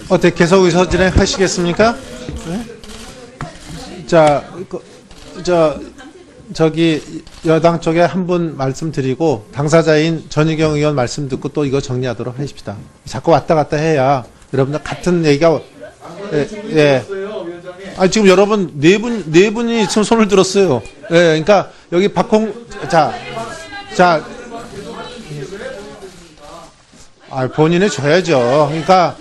어떻게 계속 의사 진행하시겠습니까? 네? 자, 저기 여당 쪽에 한 분 말씀드리고 당사자인 전희경 의원 말씀 듣고 또 이거 정리하도록 하십시다. 자꾸 왔다 갔다 해야 여러분들 같은 얘기가 예. 아 지금 여러분 네 분이 지금 손을 들었어요. 예, 그러니까 여기 본인이 줘야죠. 그러니까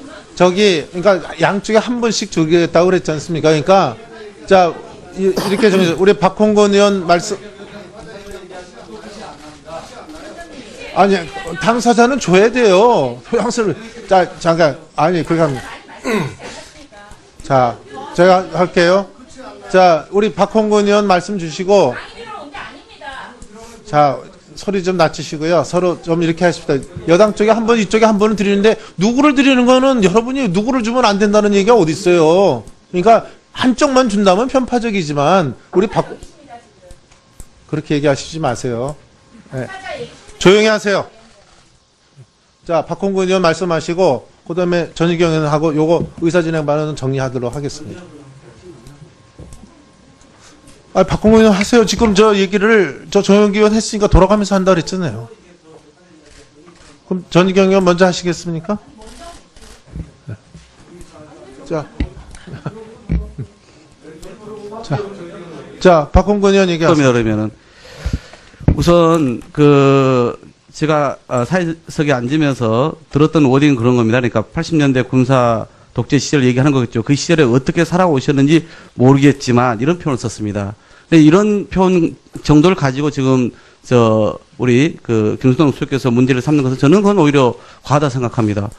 양쪽에 한 분씩 주겠다고 그랬지 않습니까? 그러니까 자 이렇게 정해서 우리 박홍근 의원 말씀. 아니 당사자는 줘야 돼요. 소양스를 잠깐 그렇게 합니다. 자 제가 할게요. 자 우리 박홍근 의원 말씀 주시고 자 소리 좀 낮추시고요. 서로 좀 이렇게 하십시다. 여당 쪽에 한 분, 이쪽에 한 분은 드리는데 누구를 드리는 거는 여러분이 누구를 주면 안 된다는 얘기가 어디 있어요. 그러니까 한쪽만 준다면 편파적이지만 우리 그렇게 얘기하시지 마세요. 네. 조용히 하세요. 자 박홍근 의원 말씀하시고 그다음에 전희경 의원하고 요거 의사진행 발언은 정리하도록 하겠습니다. 박홍근 의원 하세요. 지금 저 얘기를 조영기 의원 했으니까 돌아가면서 한다 그랬잖아요. 그럼 전희경 의원 먼저 하시겠습니까? 네. 자, 박홍근 의원 얘기하세요. 그러면은 우선 제가 사회석에 앉으면서 들었던 워딩은 그런 겁니다. 그러니까 80년대 군사 독재 시절 얘기하는 거겠죠. 그 시절에 어떻게 살아오셨는지 모르겠지만 이런 표현을 썼습니다. 근데 이런 표현 정도를 가지고 지금 우리 김수동 수석께서 문제를 삼는 것은 저는 그건 오히려 과하다 생각합니다.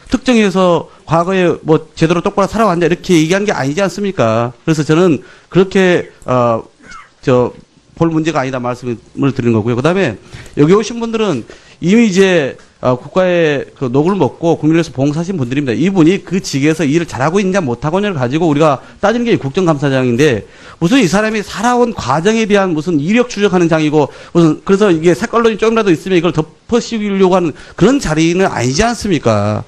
특정해서 과거에 뭐 제대로 똑바로 살아왔냐 이렇게 얘기한 게 아니지 않습니까? 그래서 저는 그렇게 볼 문제가 아니다 말씀을 드리는 거고요. 그다음에 여기 오신 분들은 이미 이제 국가의 녹을 먹고 국민을 위해서 봉사하신 분들입니다. 이분이 그 직에서 일을 잘하고 있냐 못하고 있냐를 가지고 우리가 따지는 게 국정감사장인데 무슨 이 사람이 살아온 과정에 대한 무슨 이력 추적하는 장이고 그래서 이게 색깔론이 조금이라도 있으면 이걸 덮어씌우려고 하는 그런 자리는 아니지 않습니까?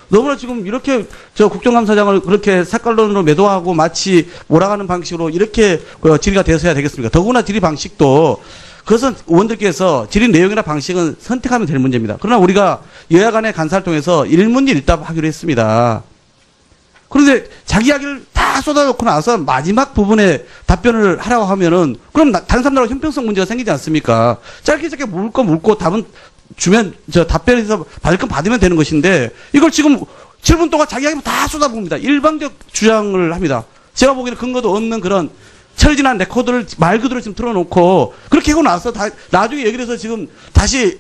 너무나 지금 이렇게 국정감사장을 그렇게 색깔론으로 매도하고 마치 몰아가는 방식으로 이렇게 질의가 되어서야 되겠습니까? 더구나 질의 방식도 그것은 의원들께서 질의 내용이나 방식은 선택하면 될 문제입니다. 그러나 우리가 여야 간의 간사를 통해서 일문일답 하기로 했습니다. 그런데 자기 이야기를 다 쏟아놓고 나서 마지막 부분에 답변을 하라고 하면은 그럼 다른 사람들하고 형평성 문제가 생기지 않습니까? 짧게 물 거 물고 답은 주면 답변에서 받을 건 받으면 되는 것인데 이걸 지금 7분 동안 자기 이야기 다 쏟아봅니다. 일방적 주장을 합니다. 제가 보기에는 근거도 없는 그런 철진한 레코드를 말 그대로 지금 틀어놓고 그렇게 하고 나서 나중에 얘기를 해서 지금 다시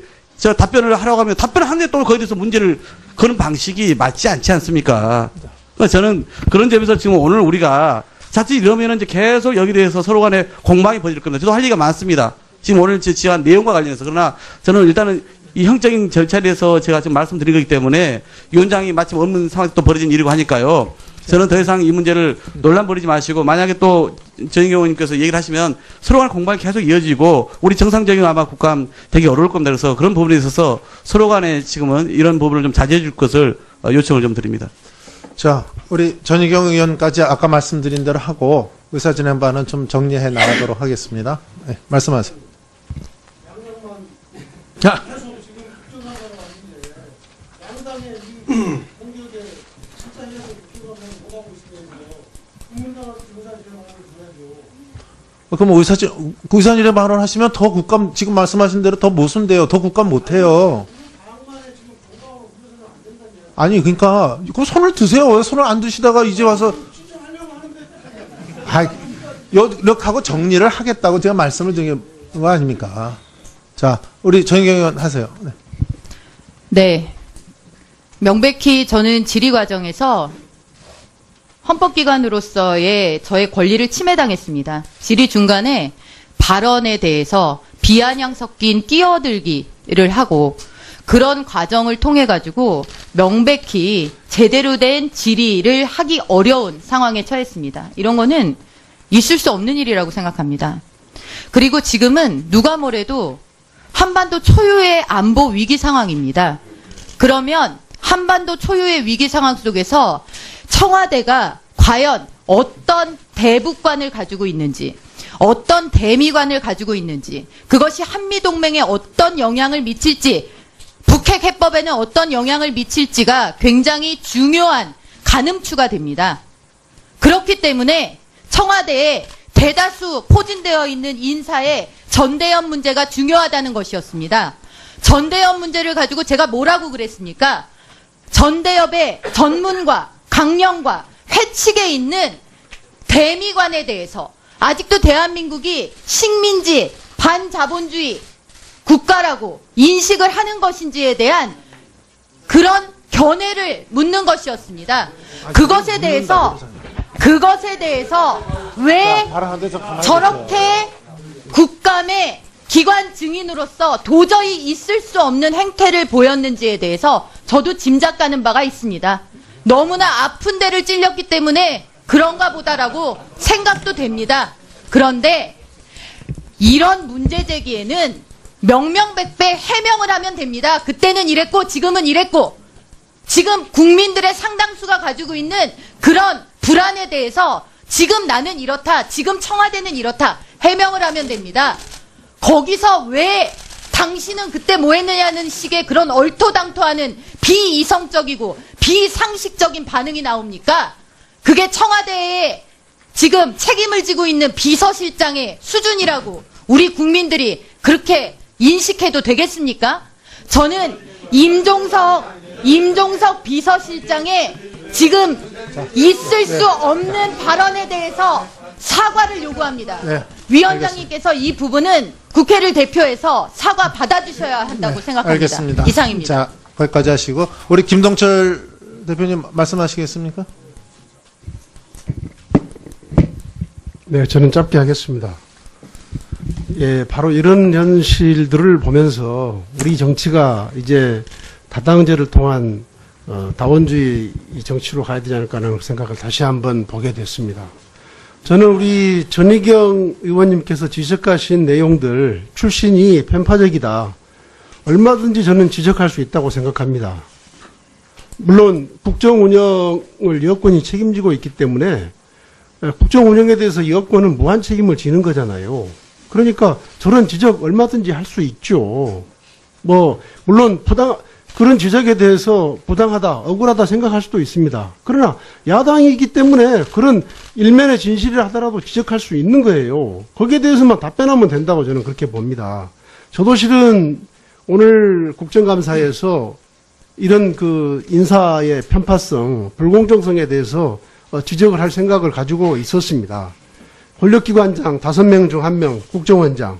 답변을 하라고 하면 답변을 하는데 또 거기에 대해서 문제를 거는 방식이 맞지 않지 않습니까? 그러니까 저는 그런 점에서 지금 오늘 우리가 자칫 이러면은 이제 계속 여기에 대해서 서로 간에 공방이 벌어질 겁니다. 저도 할 얘기가 많습니다. 지금 오늘 지한 내용과 관련해서. 그러나 저는 일단은 이 형적인 절차에 대해서 제가 지금 말씀드린 거기 때문에 위원장이 마침 없는 상황에서 또 벌어진 일이고 하니까요. 저는 더 이상 이 문제를 논란 벌이지 마시고 만약에 또 전희경 의원님께서 얘기를 하시면 서로 간의 공방이 계속 이어지고 우리 정상적인 아마 국감 되게 어려울 겁니다. 그래서 그런 부분에 있어서 서로 간에 지금은 이런 부분을 좀 자제해 줄 것을 요청을 좀 드립니다. 자, 우리 전희경 의원까지 아까 말씀드린 대로 하고 의사진행반은 좀 정리해 나가도록 하겠습니다. 네, 말씀하세요. 자. 그럼 의사진행 발언하시면 더 국감 지금 말씀하신 대로 더 모순돼요. 더 국감 못해요. 아니 그러니까 그럼 손을 드세요. 왜 손을 안 드시다가 이제 와서 이렇게 하고 정리를 하겠다고 제가 말씀을 드린 거 아닙니까? 자, 우리 전희경 의원 하세요. 네. 네. 명백히 저는 질의 과정에서 헌법기관으로서의 저의 권리를 침해당했습니다. 질의 중간에 발언에 대해서 비아냥 섞인 끼어들기를 하고 그런 과정을 통해 가지고 명백히 제대로 된 질의를 하기 어려운 상황에 처했습니다. 이런 거는 있을 수 없는 일이라고 생각합니다. 그리고 지금은 누가 뭐래도 한반도 초유의 안보 위기 상황입니다. 그러면 한반도 초유의 위기 상황 속에서 청와대가 과연 어떤 대북관을 가지고 있는지, 어떤 대미관을 가지고 있는지, 그것이 한미동맹에 어떤 영향을 미칠지, 북핵 해법에는 어떤 영향을 미칠지가 굉장히 중요한 가늠추가 됩니다. 그렇기 때문에 청와대에 대다수 포진되어 있는 인사의 전대협 문제가 중요하다는 것이었습니다. 전대협 문제를 가지고 제가 뭐라고 그랬습니까? 전대협의 전문과 강령과 회칙에 있는 대미관에 대해서 아직도 대한민국이 식민지, 반자본주의 국가라고 인식을 하는 것인지에 대한 그런 견해를 묻는 것이었습니다. 그것에 대해서 왜 저렇게 국감의 기관 증인으로서 도저히 있을 수 없는 행태를 보였는지에 대해서 저도 짐작 가는 바가 있습니다. 너무나 아픈 데를 찔렸기 때문에 그런가 보다라고 생각도 됩니다. 그런데 이런 문제 제기에는 명명백백 해명을 하면 됩니다. 그때는 이랬고 지금은 이랬고, 지금 국민들의 상당수가 가지고 있는 그런 불안에 대해서 지금 나는 이렇다, 지금 청와대는 이렇다 해명을 하면 됩니다. 거기서 왜 당신은 그때 뭐 했느냐는 식의 그런 얼토당토하는 비이성적이고 비상식적인 반응이 나옵니까? 그게 청와대에 지금 책임을 지고 있는 비서실장의 수준이라고 우리 국민들이 그렇게 인식해도 되겠습니까? 저는 임종석 비서실장의 지금 있을 수 없는 발언에 대해서 사과를 요구합니다. 네, 위원장님께서 이 부분은 국회를 대표해서 사과 받아주셔야 한다고 생각합니다. 알겠습니다. 이상입니다. 자, 거기까지 하시고 우리 김동철 대표님 말씀하시겠습니까? 네, 저는 짧게 하겠습니다. 예, 바로 이런 현실들을 보면서 우리 정치가 이제 다당제를 통한 다원주의 정치로 가야 되지 않을까 하는 생각을 다시 한번 보게 됐습니다. 저는 우리 전희경 의원님께서 지적하신 내용들 출신이 편파적이다. 얼마든지 저는 지적할 수 있다고 생각합니다. 물론 국정 운영을 여권이 책임지고 있기 때문에 국정 운영에 대해서 여권은 무한 책임을 지는 거잖아요. 그러니까 저런 지적 얼마든지 할 수 있죠. 물론 그런 지적에 대해서 부당하다, 억울하다 생각할 수도 있습니다. 그러나 야당이기 때문에 그런 일면의 진실이라 하더라도 지적할 수 있는 거예요. 거기에 대해서만 답변하면 된다고 저는 그렇게 봅니다. 저도 실은 오늘 국정감사에서 이런 그 인사의 편파성, 불공정성에 대해서 지적을 할 생각을 가지고 있었습니다. 권력기관장 5명 중 1명, 국정원장,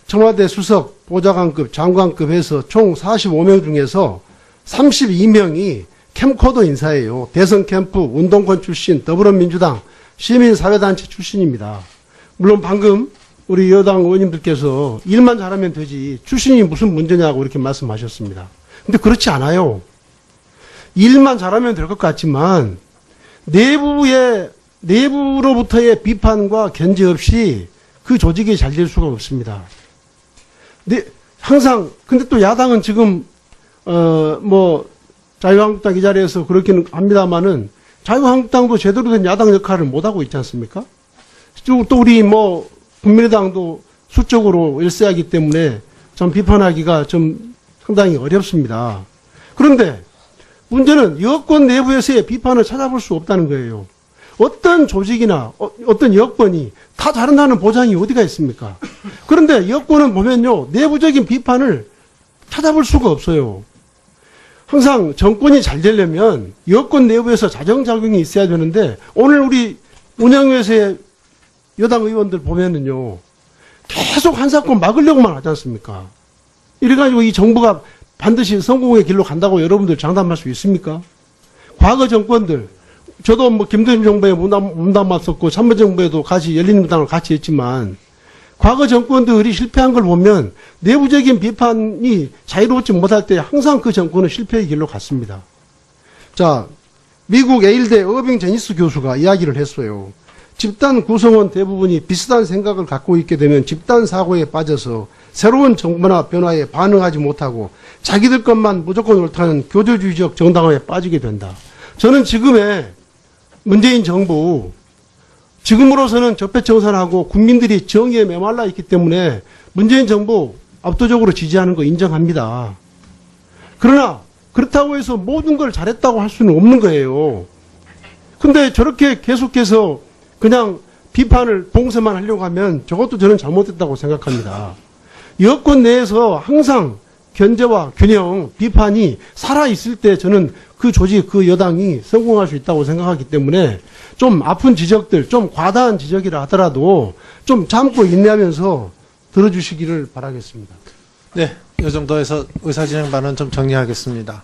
청와대 수석, 보좌관급, 장관급 해서 총 45명 중에서 32명이 캠코더 인사예요. 대선 캠프, 운동권 출신, 더불어민주당, 시민사회단체 출신입니다. 물론 방금 우리 여당 의원님들께서 일만 잘하면 되지 출신이 무슨 문제냐고 이렇게 말씀하셨습니다. 근데 그렇지 않아요. 일만 잘하면 될 것 같지만 내부로부터의 비판과 견제 없이 그 조직이 잘 될 수가 없습니다. 항상, 근데 또 야당은 지금, 자유한국당 이 자리에서 그렇게는 합니다만은 자유한국당도 제대로 된 야당 역할을 못하고 있지 않습니까? 또 우리 국민의당도 수적으로 일세하기 때문에 좀 비판하기가 좀 상당히 어렵습니다. 그런데 문제는 여권 내부에서의 비판을 찾아볼 수 없다는 거예요. 어떤 조직이나 어떤 여권이 다 잘한다는 보장이 어디가 있습니까? 그런데 여권은 보면요, 내부적인 비판을 찾아볼 수가 없어요. 항상 정권이 잘 되려면 여권 내부에서 자정작용이 있어야 되는데 오늘 우리 운영위에서의 여당 의원들 보면은요, 계속 한 사건 막으려고만 하지 않습니까? 이래가지고 이 정부가 반드시 성공의 길로 간다고 여러분들 장담할 수 있습니까? 과거 정권들, 저도 김대중 정부에 몸담았었고 참여정부에도 같이 열린민주당을 같이 했지만 과거 정권들이 실패한 걸 보면 내부적인 비판이 자유롭지 못할 때 항상 그 정권은 실패의 길로 갔습니다. 자, 미국 예일대 어빙 제니스 교수가 이야기를 했어요. 집단 구성원 대부분이 비슷한 생각을 갖고 있게 되면 집단 사고에 빠져서 새로운 정부나 변화에 반응하지 못하고 자기들 것만 무조건 옳다는 교조주의적 정당화에 빠지게 된다. 저는 지금의 문재인 정부, 지금으로서는 적폐청산하고 국민들이 정의에 메말라 있기 때문에 문재인 정부 압도적으로 지지하는 거 인정합니다. 그러나 그렇다고 해서 모든 걸 잘했다고 할 수는 없는 거예요. 근데 저렇게 계속해서 그냥 비판을 봉쇄만 하려고 하면 저것도 저는 잘못됐다고 생각합니다. 여권 내에서 항상 견제와 균형, 비판이 살아있을 때 저는 그 조직, 그 여당이 성공할 수 있다고 생각하기 때문에 좀 아픈 지적들, 좀 과다한 지적이라 하더라도 좀 참고 인내하면서 들어주시기를 바라겠습니다. 네, 이 정도에서 의사진행반은 좀 정리하겠습니다.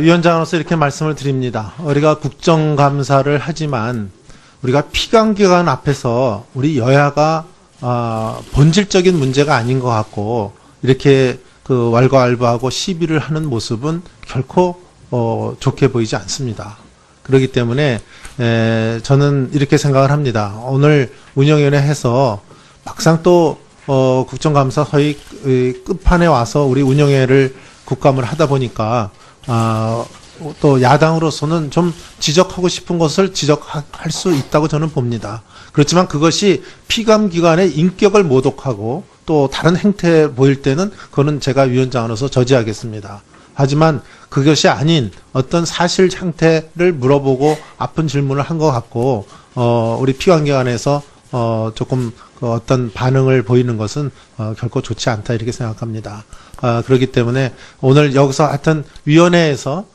위원장으로서 이렇게 말씀을 드립니다. 우리가 국정감사를 하지만 우리가 피감기관 앞에서 우리 여야가 본질적인 문제가 아닌 것 같고 이렇게 그 왈가왈부하고 시비를 하는 모습은 결코 좋게 보이지 않습니다. 그렇기 때문에 저는 이렇게 생각을 합니다. 오늘 운영위원회 해서 막상 또 국정감사 허위 끝판에 와서 우리 운영회를 국감을 하다 보니까 또 야당으로서는 좀 지적하고 싶은 것을 지적할 수 있다고 저는 봅니다. 그렇지만 그것이 피감기관의 인격을 모독하고 또 다른 행태 보일 때는 그거는 제가 위원장으로서 저지하겠습니다. 하지만 그것이 아닌 어떤 사실 상태를 물어보고 아픈 질문을 한 것 같고 우리 피감기관에서 조금 어떤 반응을 보이는 것은 결코 좋지 않다 이렇게 생각합니다. 그렇기 때문에 오늘 여기서 하여튼 위원회에서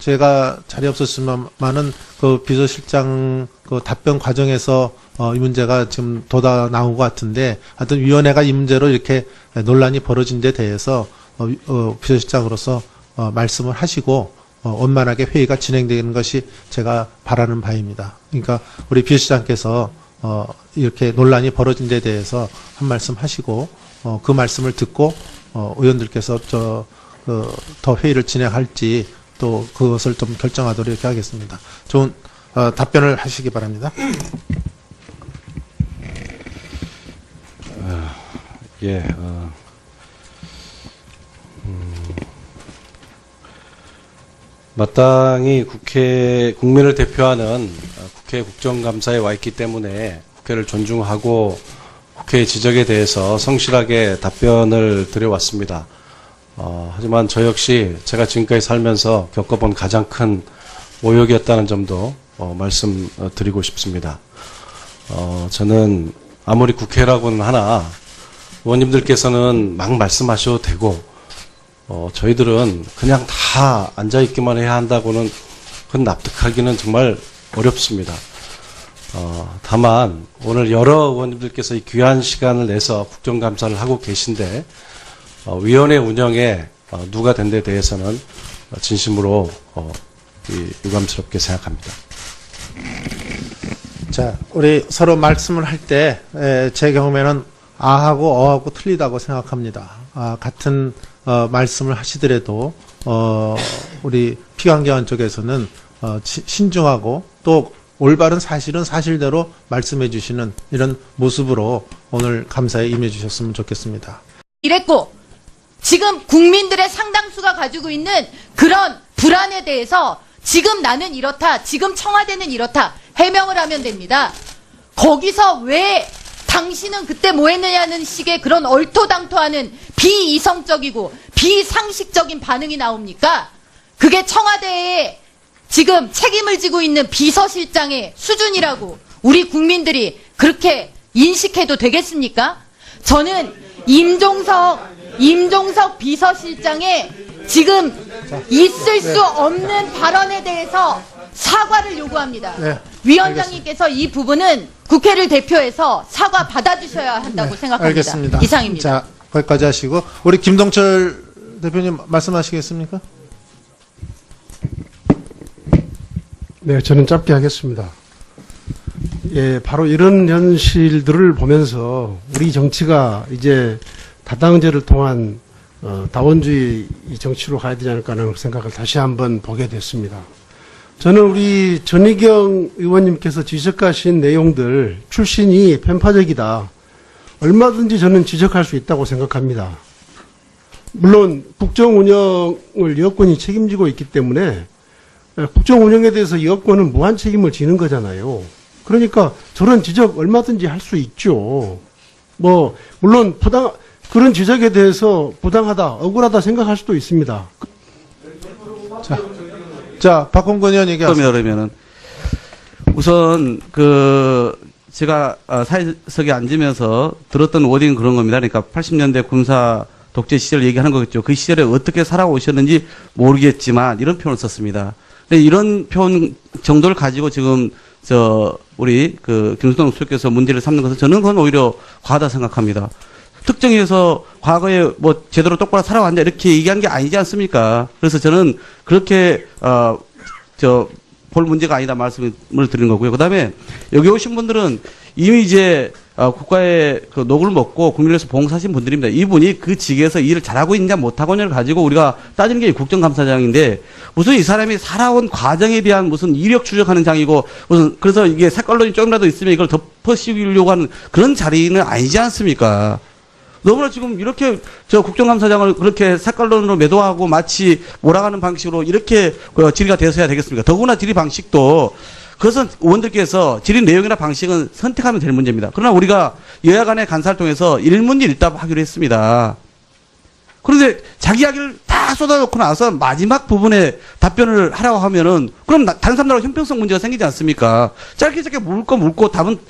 제가 자리 없었지만은 그 비서실장 그 답변 과정에서 이 문제가 지금 돋아 나온 것 같은데 하여튼 위원회가 이 문제로 이렇게 논란이 벌어진 데 대해서 비서실장으로서 말씀을 하시고 원만하게 회의가 진행되는 것이 제가 바라는 바입니다. 그러니까 우리 비서실장께서 이렇게 논란이 벌어진 데 대해서 한 말씀 하시고 그 말씀을 듣고 의원들께서 더 회의를 진행할지 또 그것을 좀 결정하도록 이렇게 하겠습니다. 좋은 답변을 하시기 바랍니다. 마땅히 국민을 대표하는 국회 국정감사에 와 있기 때문에 국회를 존중하고 국회의 지적에 대해서 성실하게 답변을 드려왔습니다. 하지만 저 역시 제가 지금까지 살면서 겪어본 가장 큰 모욕이었다는 점도 말씀드리고 싶습니다. 저는 아무리 국회라고는 하나 의원님들께서는 막 말씀하셔도 되고 저희들은 그냥 다 앉아있기만 해야 한다고는 그건 납득하기는 정말 어렵습니다. 다만 오늘 여러 의원님들께서 이 귀한 시간을 내서 국정감사를 하고 계신데 위원회 운영에 누가 된 데 대해서는 진심으로 유감스럽게 생각합니다. 자, 우리 서로 말씀을 할 때 제 경우에는 아하고 어하고 틀리다고 생각합니다. 같은 말씀을 하시더라도 우리 피감기관 쪽에서는 신중하고 또 올바른 사실은 사실대로 말씀해 주시는 이런 모습으로 오늘 감사에 임해 주셨으면 좋겠습니다. 이랬고 지금 국민들의 상당수가 가지고 있는 그런 불안에 대해서 지금 나는 이렇다, 지금 청와대는 이렇다 해명을 하면 됩니다. 거기서 왜 당신은 그때 뭐 했느냐는 식의 그런 얼토당토하는 비이성적이고 비상식적인 반응이 나옵니까? 그게 청와대에 지금 책임을 지고 있는 비서실장의 수준이라고 우리 국민들이 그렇게 인식해도 되겠습니까? 저는 임종석 비서실장의 지금 있을 수 없는 발언에 대해서 사과를 요구합니다. 네, 위원장님께서 이 부분은 국회를 대표해서 사과 받아주셔야 한다고 생각합니다. 알겠습니다. 이상입니다. 자, 거기까지 하시고 우리 김동철 대표님 말씀하시겠습니까? 네, 저는 짧게 하겠습니다. 예, 바로 이런 현실들을 보면서 우리 정치가 이제 다당제를 통한 다원주의 정치로 가야 되지 않을까 하는 생각을 다시 한번 보게 됐습니다. 저는 우리 전희경 의원님께서 지적하신 내용들 출신이 편파적이다. 얼마든지 저는 지적할 수 있다고 생각합니다. 물론 국정 운영을 여권이 책임지고 있기 때문에 국정 운영에 대해서 여권은 무한 책임을 지는 거잖아요. 그러니까 저런 지적 얼마든지 할 수 있죠. 뭐 물론 그런 지적에 대해서 부당하다, 억울하다 생각할 수도 있습니다. 자, 박홍근 의원 얘기하세요. 그러면은 우선 제가 사회석에 앉으면서 들었던 워딩은 그런 겁니다. 그러니까 80년대 군사 독재 시절 얘기하는 거겠죠. 그 시절에 어떻게 살아오셨는지 모르겠지만 이런 표현을 썼습니다. 근데 이런 표현 정도를 가지고 지금 우리 김수동 수석께서 문제를 삼는 것은 저는 그건 오히려 과하다 생각합니다. 특정해서 과거에 뭐 제대로 똑바로 살아왔냐 이렇게 얘기한 게 아니지 않습니까? 그래서 저는 그렇게 볼 문제가 아니다 말씀을 드리는 거고요. 그다음에 여기 오신 분들은 이미 이제 국가의 녹을 먹고 국민을 위해서 봉사하신 분들입니다. 이분이 그 직에서 일을 잘하고 있냐 못하고냐를 가지고 우리가 따지는 게 국정감사장인데 무슨 이 사람이 살아온 과정에 대한 무슨 이력 추적하는 장이고 무슨 그래서 이게 색깔론이 조금이라도 있으면 이걸 덮어씌우려고 하는 그런 자리는 아니지 않습니까? 너무나 지금 이렇게 국정감사장을 그렇게 색깔론으로 매도하고 마치 몰아가는 방식으로 이렇게 질의가 되어서야 되겠습니까? 더구나 질의 방식도 그것은 의원들께서 질의 내용이나 방식은 선택하면 될 문제입니다. 그러나 우리가 여야 간의 간사를 통해서 일문일답 하기로 했습니다. 그런데 자기 이야기를 다 쏟아놓고 나서 마지막 부분에 답변을 하라고 하면은 그럼 다른 사람들하고 형평성 문제가 생기지 않습니까? 짧게 물고 답은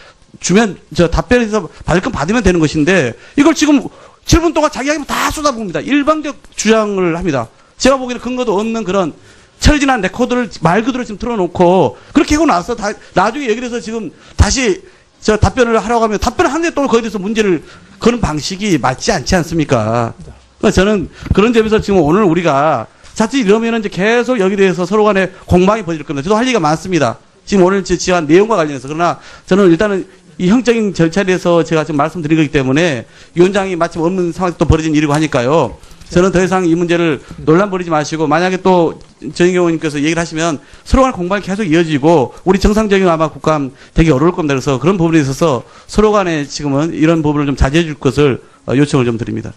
주면 답변에서 받을 건 받으면 되는 것인데 이걸 지금 7분 동안 자기 이야기만 다 쏟아봅니다. 일방적 주장을 합니다. 제가 보기에는 근거도 없는 그런 철진한 레코드를 말 그대로 지금 틀어놓고 그렇게 하고 나서 나중에 얘기를 해서 지금 다시 답변을 하라고 하면 답변을 하는데 또 거기에 대해서 문제를 거는 방식이 맞지 않지 않습니까? 그러니까 저는 그런 점에서 지금 오늘 우리가 자칫 이러면은 이제 계속 여기에 대해서 서로 간에 공방이 벌어질 겁니다. 저도 할 얘기가 많습니다. 지금 오늘 지한 내용과 관련해서. 그러나 저는 일단은 이 형적인 절차에 대해서 제가 지금 말씀드린 거기 때문에 위원장이 마침 없는 상황에서 또 벌어진 일이고 하니까요. 저는 더 이상 이 문제를 논란 벌이지 마시고 만약에 또 전희경 의원님께서 얘기를 하시면 서로 간의 공방이 계속 이어지고 우리 정상적인 아마 국감 되게 어려울 겁니다. 그래서 그런 부분에 있어서 서로 간에 지금은 이런 부분을 좀 자제해 줄 것을 요청을 좀 드립니다.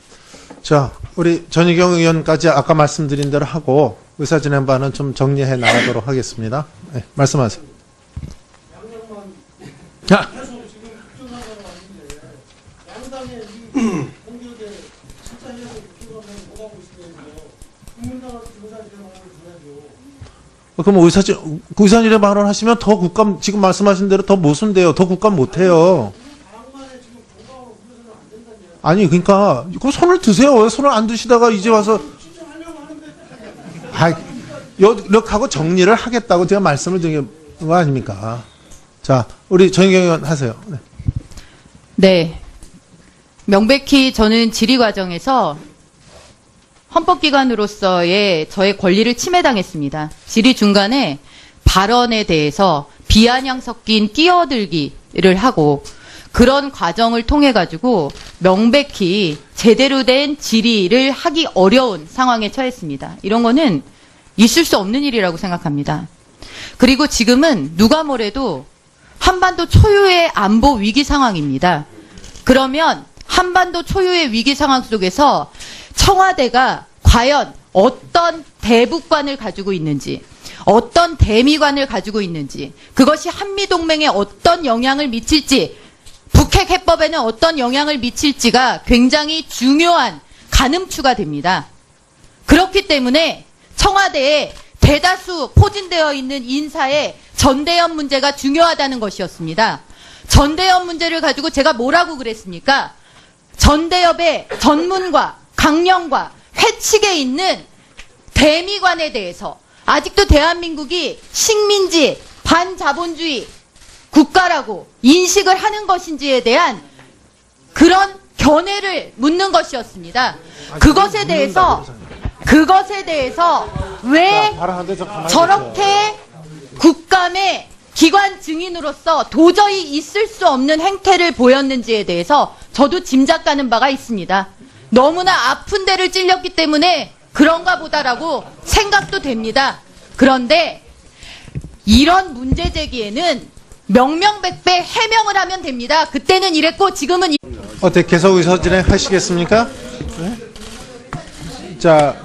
자, 우리 전희경 의원까지 아까 말씀드린 대로 하고 의사진행 바는 좀 정리해 나가도록 하겠습니다. 네, 말씀하세요. 자. 그럼 의사진행 발언하시면 더 국감 지금 말씀하신 대로 더 모순돼요. 더 국감 못해요. 아니 그러니까 그 손을 드세요. 왜 손을 안 드시다가 이제 와서 이렇게 하고 정리를 하겠다고 제가 말씀을 드린 거 아닙니까? 자, 우리 전희경 의원 하세요. 네. 네. 명백히 저는 질의 과정에서 헌법기관으로서의 저의 권리를 침해당했습니다. 질의 중간에 발언에 대해서 비아냥 섞인 끼어들기를 하고 그런 과정을 통해 가지고 명백히 제대로 된 질의를 하기 어려운 상황에 처했습니다. 이런 거는 있을 수 없는 일이라고 생각합니다. 그리고 지금은 누가 뭐래도 한반도 초유의 안보 위기 상황입니다. 그러면 한반도 초유의 위기 상황 속에서 청와대가 과연 어떤 대북관을 가지고 있는지, 어떤 대미관을 가지고 있는지, 그것이 한미동맹에 어떤 영향을 미칠지, 북핵 해법에는 어떤 영향을 미칠지가 굉장히 중요한 가늠추가 됩니다. 그렇기 때문에 청와대에 대다수 포진되어 있는 인사의 전대현 문제가 중요하다는 것이었습니다. 전대현 문제를 가지고 제가 뭐라고 그랬습니까? 전대협의 전문과 강령과 회칙에 있는 대미관에 대해서 아직도 대한민국이 식민지, 반자본주의 국가라고 인식을 하는 것인지에 대한 그런 견해를 묻는 것이었습니다. 그것에 대해서 왜 저렇게 국감의 기관 증인으로서 도저히 있을 수 없는 행태를 보였는지에 대해서 저도 짐작가는 바가 있습니다. 너무나 아픈 데를 찔렸기 때문에 그런가 보다라고 생각도 됩니다. 그런데 이런 문제 제기에는 명명백백 해명을 하면 됩니다. 그때는 이랬고 지금은 어떻게 계속 의사 진행하시겠습니까? 네? 자,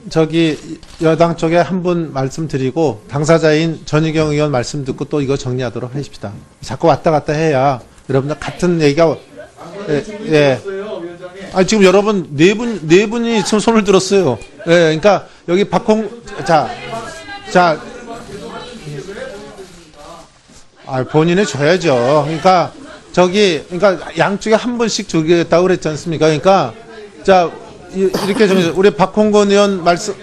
저기 여당 쪽에 한 분 말씀드리고 당사자인 전희경 의원 말씀 듣고 또 이거 정리하도록 하십시다. 자꾸 왔다 갔다 해야 여러분들 같은 얘기가 예. 아 지금 여러분 네 분이 지금 손을 들었어요. 예, 그러니까 여기 자. 아, 본인이 줘야죠. 그러니까 그러니까 양쪽에 한 분씩 주겠다고 그랬지 않습니까? 그러니까 자 이렇게 정해서 우리 박홍근 의원 말씀.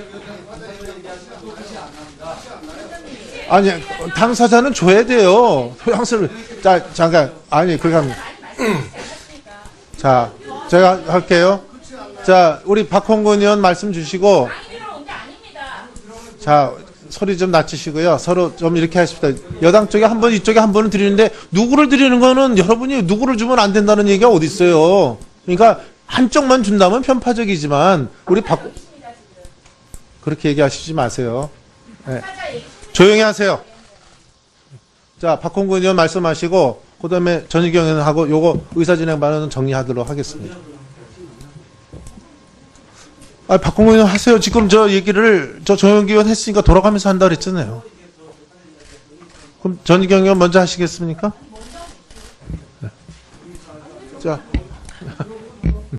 아니 당사자는 줘야 돼요. 소양스를 잠깐 그러니까 자 제가 할게요. 자 우리 박홍근 의원 말씀 주시고 자. 소리 좀 낮추시고요. 서로 좀 이렇게 하십시다. 여당 쪽에 한 번, 이쪽에 한 번은 드리는데 누구를 드리는 거는 여러분이 누구를 주면 안 된다는 얘기가 어디 있어요. 그러니까 한쪽만 준다면 편파적이지만 우리 그렇게 얘기하시지 마세요. 네. 조용히 하세요. 자, 박홍근 의원 말씀하시고 그다음에 전희경 의원하고 요거 의사진행 발언은 정리하도록 하겠습니다. 아, 박홍근 의원 하세요. 지금 저 얘기를 조영기 의원 했으니까 돌아가면서 한다 그랬잖아요. 그럼 전희경 의원 먼저 하시겠습니까? 네. 자.